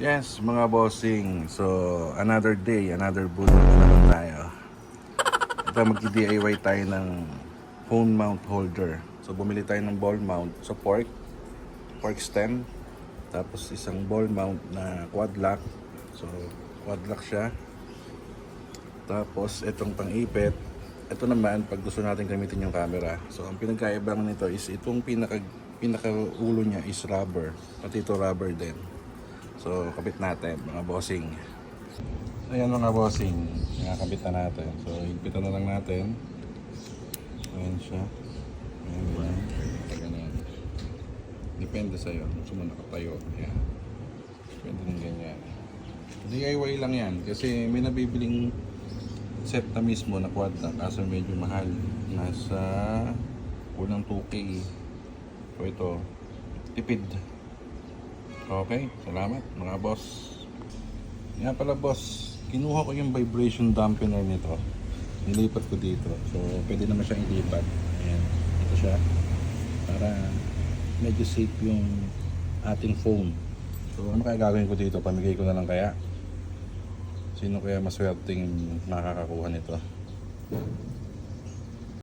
Yes, mga bossing. So, another day, another bullet na naman tayo. Ito, mag-DIY tayo ng phone mount holder. So, bumili tayo ng ball mount sa fork stem. Tapos, isang ball mount na quad lock. So, quad lock siya. Tapos, itong pang-ipit. Ito naman, pag gusto natin gamitin yung camera. So, ang pinagkaibang nito is itong pinaka-ulo niya is rubber. Pati ito rubber din. So, kabit natin, mga bossing. Ayan mga bossing, nakakabit na natin. So, higpitan na lang natin. Ayan siya. Ayan, ayan. Ganyan. Depende sa'yo. Gusto mo nakatayo. Ayan. Depende ng ganyan. DIY lang yan. Kasi may nabibiling set na mismo na quad na. Kaso medyo mahal. Nasa kulang 2K. So, ito. Tipid. Okay, salamat mga boss. Nga pala boss, kinuha ko yung vibration dampener nito. Nilipat ko dito. So, pwede naman siyang ilipat. Ayan, ito siya. Para medyo safe yung ating phone. So, ano kaya gagawin ko dito? Pamigay ko na lang kaya? Sino kaya maswerteng makakakuha nito?